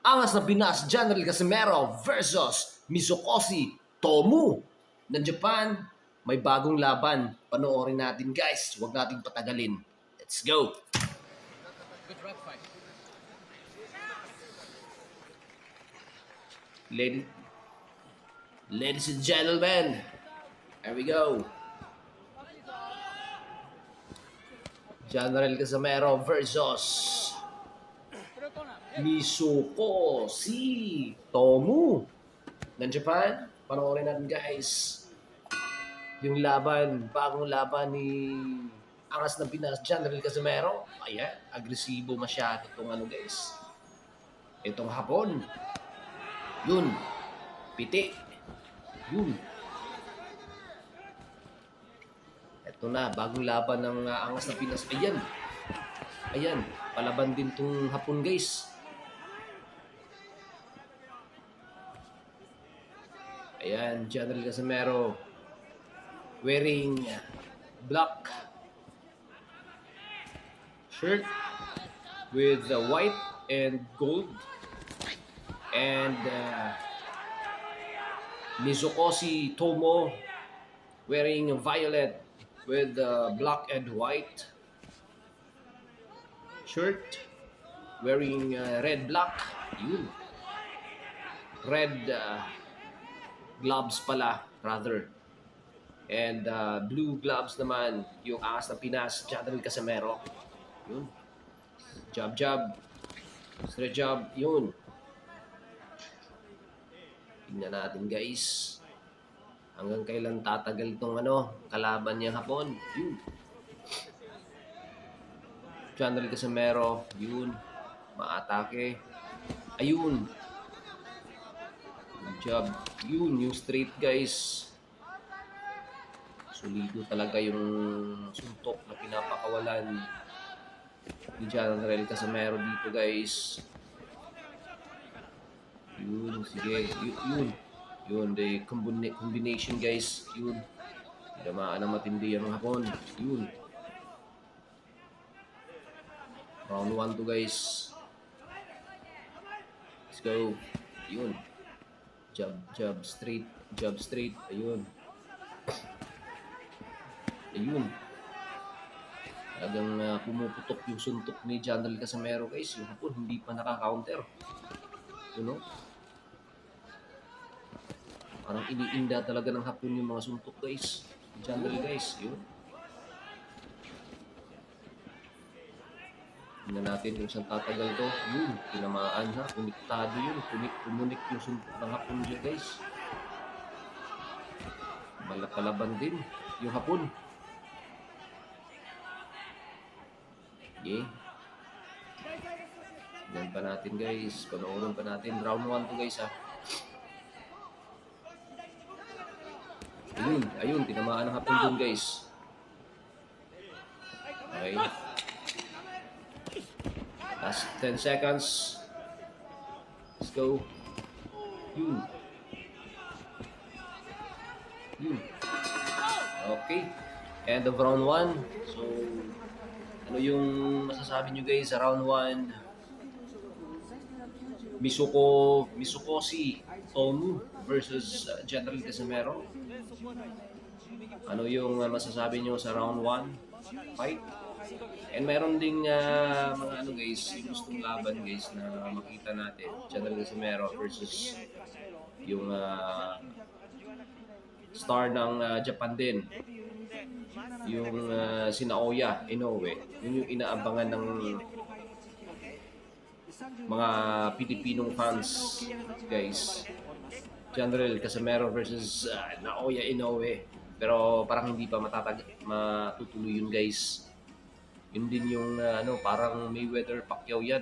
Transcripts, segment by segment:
Angas na Pinas General Casimero versus Misokoshi Tomu ng Japan. May bagong laban. Panoorin natin guys. Huwag nating patagalin. Let's go! Good rock fight. Ladies and gentlemen, here we go. General Casimero versus Misokoshi Tomu ng Japan. Panoorin natin guys. Yung laban, bagong laban ni Angas ng Pinas General Casimero. Ayan, agresibo masyado itong ano guys. Itong hapon. Yun. Piti. Yun. Ito na, bagong laban ng Angas ng Pinas. Ayan. Ayan, palaban din itong hapon guys. Ayan, General Casimero wearing black shirt with white and gold, and Misokoshi Tomu wearing violet with black and white shirt, wearing red black, yun, red gloves pala rather, and blue gloves naman yung Angas ng Pinas General Casimero. Yun, jab, straight jab, yun. Tingnan natin guys hanggang kailan tatagal itong kalaban niyang hapon. Yun, General Casimero, yun, maatake, ayun, jab, yun, yung straight guys. Solido talaga yung suntok na pinapakawalan ni General Casimero dito guys. Yun, sige, yun, the combination guys, yun, tinamaan na matindi yung hapon, yun. Round 1 to guys. Let's go. Yun. Jab straight, ayun. Ayun. Talagang pumuputok yung suntok ni General Casimero guys. Yung hapon hindi pa nakaka-counter. You know? Parang iniinda talaga ng hapon yung mga suntok guys. General guys, yun. Tingnan natin kung saan tatagal to. Yun, tinamaan ha. Konektado yun. Kumunik yung suntok ng hapon dyan guys. Malakalaban din yung hapon. Okay. Tingnan pa natin guys. Panoorin pa natin. Round 1 to guys ha. Ayun, tinamaan ng hapon dun guys. Okay. Last 10 seconds. Let's go. Yun. Okay. End of round 1. So, ano yung masasabi nyo guys sa round 1? Misokoshi Tomu versus General Casimero. Ano yung masasabi nyo sa round 1 fight? And mayroon ding mga guys, yung gustong laban guys na makita natin. General Casimero versus yung star ng Japan din. Yung si Naoya Inoue. Yun yung inaabangan ng mga Pilipinong fans guys. General Casimero versus Naoya Inoue. Pero parang hindi pa matutuloy yun guys. Yun din yung parang Mayweather Pacquiao yan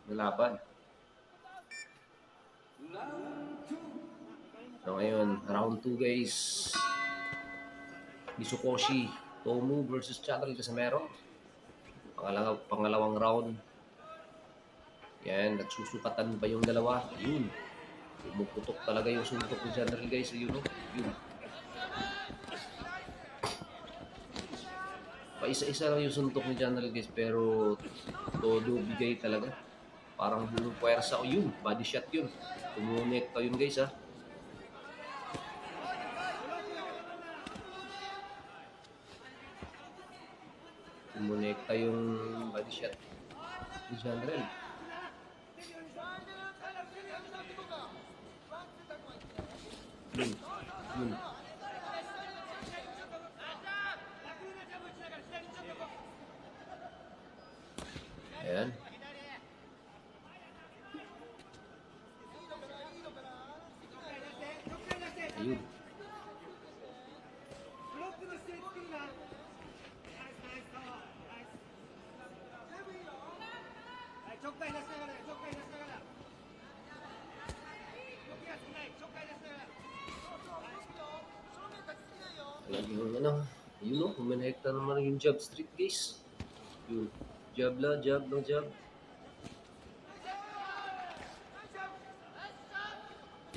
na laban. So ngayon, round 2 guys. Misokoshi Tomu versus General Casimero. Pangalawang round. Yan, nagsusukatan pa yung dalawa. Yun. Pumuputok talaga yung suntok ni General guys. Yun. Paisa-isa lang yung suntok ni General guys, pero todo bigay talaga. Parang buong puwersa. O yun, body shot yun. Kumonekta yun guys ha. Kumonekta yung body shot ni Janrel. Yun. Yun. Ayan. Ayun. Talagang ano, yun o, kumonekta naman yung jab streak guys. Yun. Jab lang, jab lang, jab.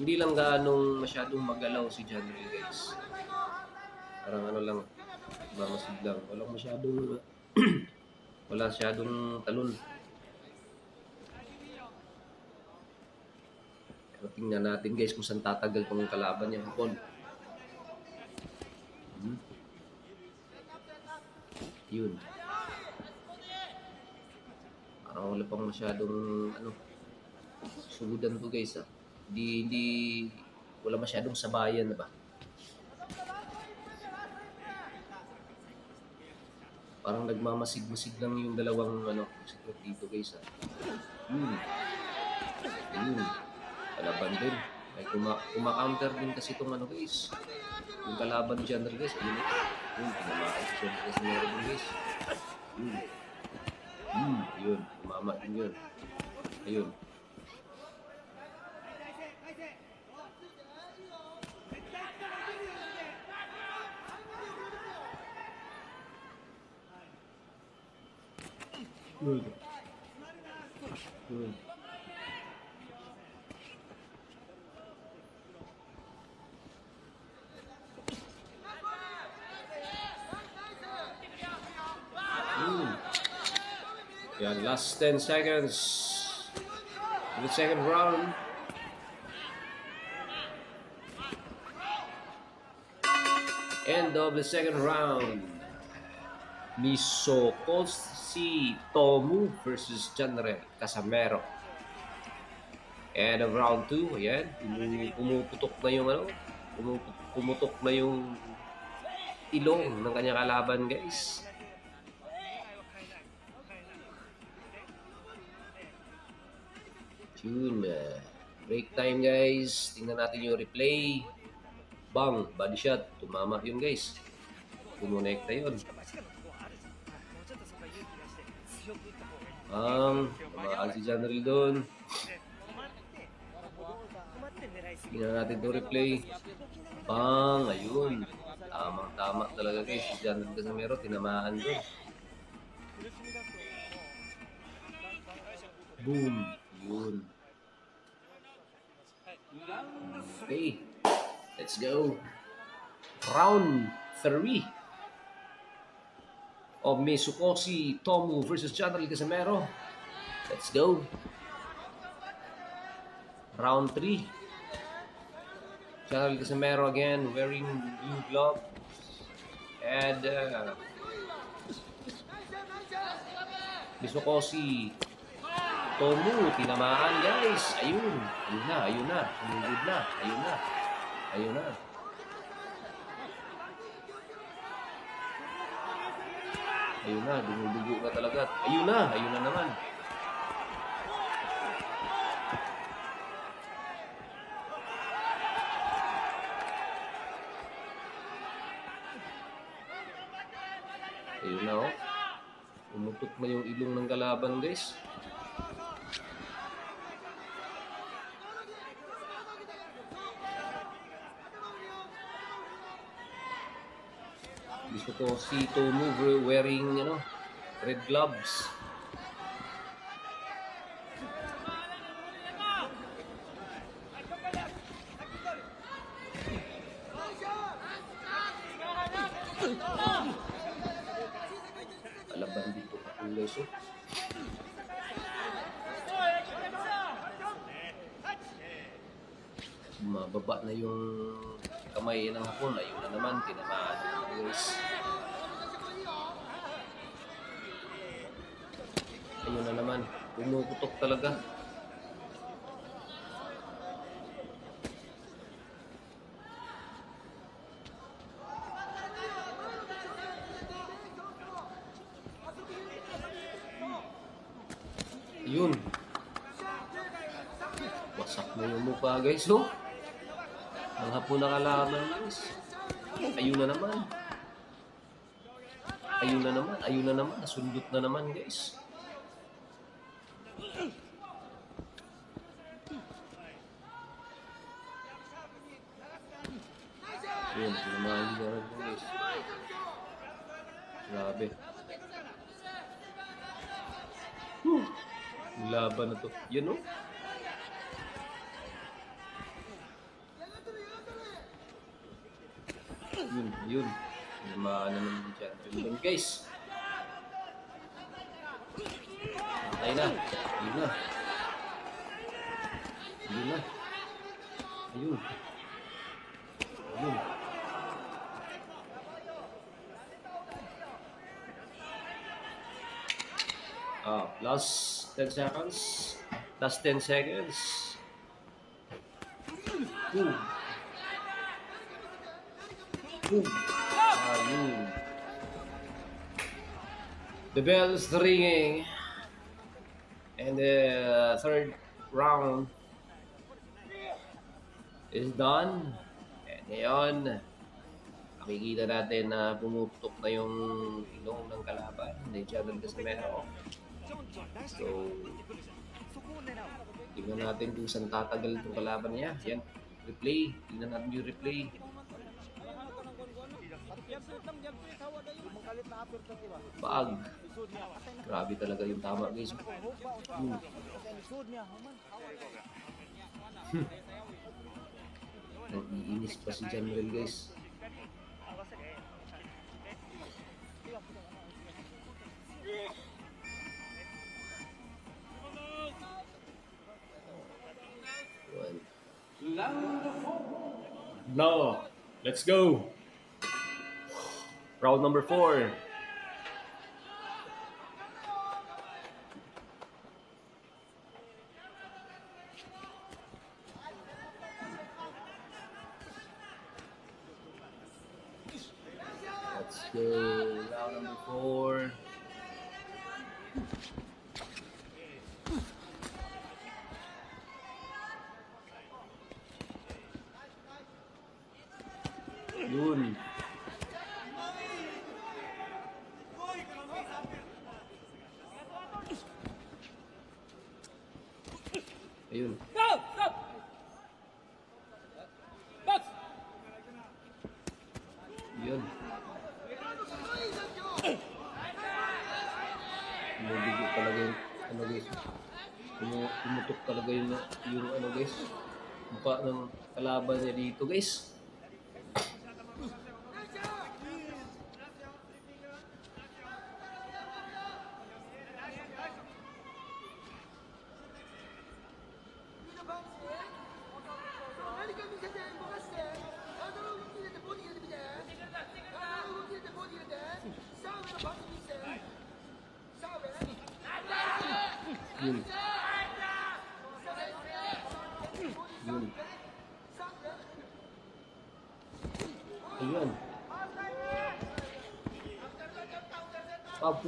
Hindi lang gaanong masyadong magalaw si Janrel guys. Parang ano lang, mamasid lang. Walang masyadong, wala masyadong talon. Pero tingnan natin guys kung saan tatagal tong kalaban niya hapon. Yun. Parang wala pang masyadong ano, sudan to guys ha. Hindi, wala masyadong sabayan na ba? Parang nagmamasid-masid lang yung dalawang ano, secret dito guys ha. Yun. Kalaban din. Ay kuma-counter din kasi itong ano guys. Yung kalaban ni Janrel guys. Ayun. Yun, tinamaan si Janrel kasi meron din guys. Yun. Tumama din yun. Ayun. Good. Yeah, last 10 seconds of the second round. End of the second round. Misokoshi Tomu versus Janrel Casamero. And of round 2, ayan, pumuputok na yung ano, pumutok na yung ilong ng kanyang kalaban, guys. Yun, break time, guys. Tingnan natin yung replay. Bang, body shot, tumama yun, guys. Kumonekta yun. Tumaan si Janrel doon. Tingnan natin itong replay. Bang, ayun. Tamang-tama talaga guys. Si Janrel Casamero, tinamaan doon. Boom. Yun. Okay. Let's go. Round 3 of Misokoshi Tomu versus Janrel Casamero. Let's go. Round 3. Janrel Casamero again wearing blue glove. And Misokoshi Tomu, tinamaan guys. Ayun. Ayun na. Tumugod na. Ayun na. Dumudugo na talaga. Ayun na naman. Ayun na oh. Umutok na yung ilong ng kalaban guys. Gusto ko si Tomu wearing red gloves. Alaban dito ako guys. Mababa na yung kamay ng hapon. Ayun na naman, tinamaan na naman guys. Ayun na naman, pumuputok talaga. Ayun. Wasak na yung mukha guys, oh. Ang hapon na kalaban guys. Ayun na naman. Ayun na naman, ayun na naman. Nasundot na naman guys. Ayun, tinamaan na naman guys. Grabe. Yung laban na to. Yan, oh. Yun. Tinamaan na naman yung champion guys. Patay na. Ayun na. Ayun na. Ayun. Ayun. Last 10 seconds. Last 10 seconds. Boom. Boom. Ayun. The bell's ringing. And the third round is done. And ngayon, makikita natin na pumuputok na yung ilong ng kalaban ni Jadon Casimero. So, tingnan natin kung saan tatagal itong kalaban niya. Yan, replay. Tingnan natin yung replay. Bag. Grabe talaga yung tama guys. Nag-iinis pa si General guys. Now, let's go. Round number 4. Let's go. Round number 4. Yun. Ayun. Yun. Bumubigo talaga yung ano guys. Pumutok talaga yung ano guys. Mukha ng kalaban niya dito guys. Yun. Yun. Ayun. Pag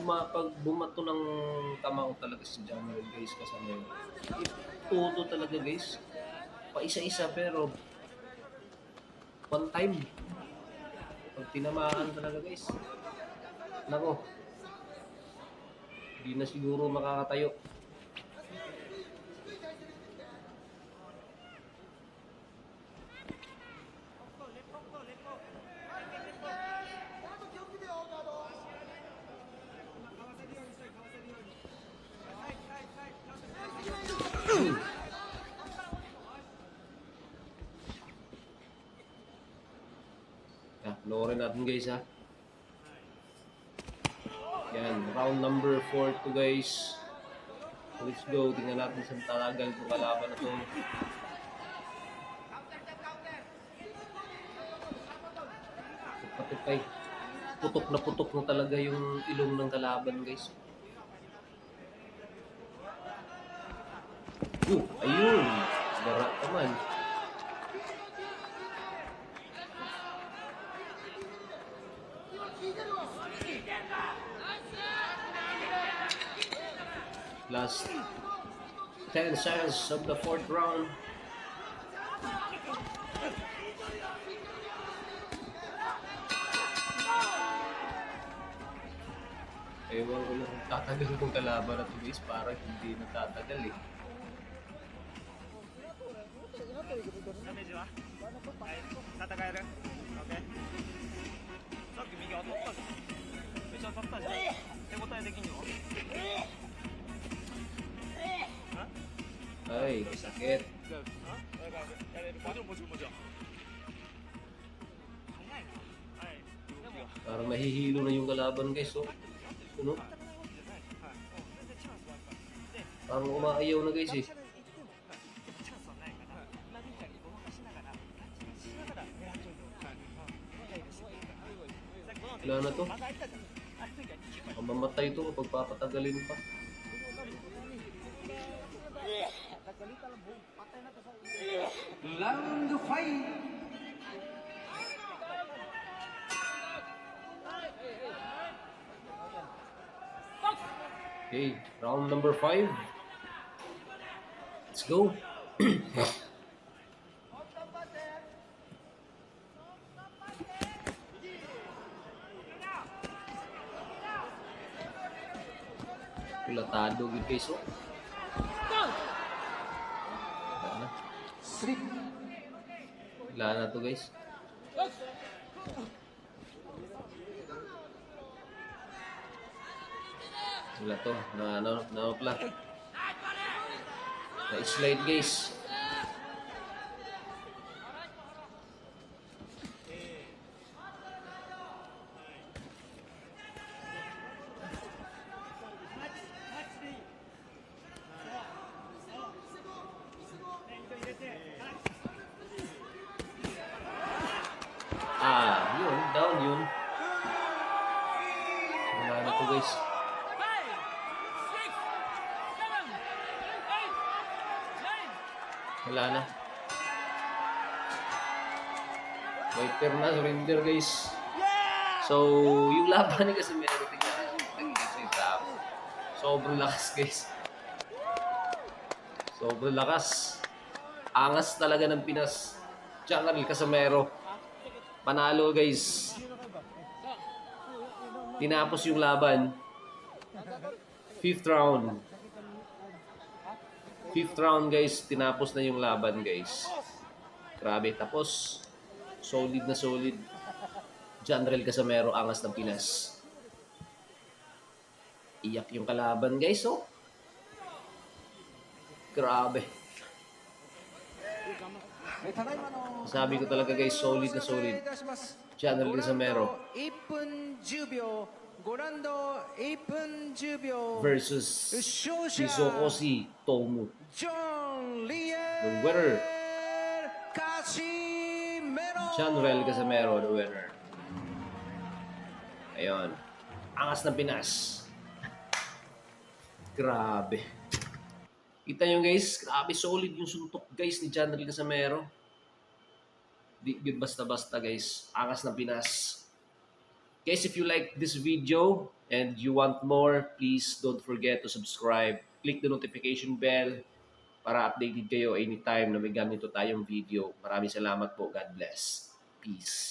bumato ng kamao talaga si Jammer guys kasama yun. Todo talaga guys. Pa isa-isa pero one time. Pag tinamaan talaga guys. Nako. Hindi na siguro makakatayo. Panoorin natin guys ha. Yan, round number 4 to guys. Let's go. Tingnan natin sa talagal kung kalaban na to. Ay, putok na talaga yung ilong ng kalaban, guys. Ayun. Gara ka man. Last 10 seconds of the fourth round. Ewan ko lang kung tatagal itong kalaban na to, guys. Parang hindi natatagal eh. ダメージははい戦える OK さっき右当たったじゃんめっちゃ当たったじゃん手応え的には Ay, sakit. やれるかもちろん早いなはい動きが Parang mahihilo na yung kalaban, guys. Oh. Ano? はい全然チャンスはあるからで Parang umaayaw na, guys eh. チャンスはないから何かにごまかしながらしながら狙っちゃうとさっきこの Wala na to. まだ入ったじゃんあれの時は逃げばいい Mamamatay to kapag papatagalin pa. Round 5. Okay, round number 5. Let's go. Kulatado gid guys oh. Wala na. Sleep. Wala na to guys. Wala to. Na pala. Na-slide guys. Yun. Down yun. Wala na to guys. Wala na. Viper na, surrender guys. So, yung laban ni Casimero, tingnan natin sa tao. Sobrang lakas guys. Sobrang lakas. Angas talaga ng Pinas. General Casimero. Panalo guys. Tinapos yung laban. 5th round. 5th round guys, tinapos na yung laban guys. Grabe, tapos solid na solid. General Casimero, angas ng Pinas. Iyak yung kalaban guys, oh. Grabe. Sabi ko talaga guys, solid na solid. General Casimero 1分10秒5ラウンド1分10秒 versus 勝者 Shizokoshi Tomu. ジョン・リエ The winner, カシメロ General Casimero, the winner. Ayun. Angas ng Pinas. Grabe. Kita nyo guys, grabe solid yung suntok guys ni General Casimero. Di good basta-basta guys. Angas ng Pinas. Guys, if you like this video and you want more, please don't forget to subscribe. Click the notification bell para updated kayo anytime na may ganito tayong video. Maraming salamat po. God bless. Peace.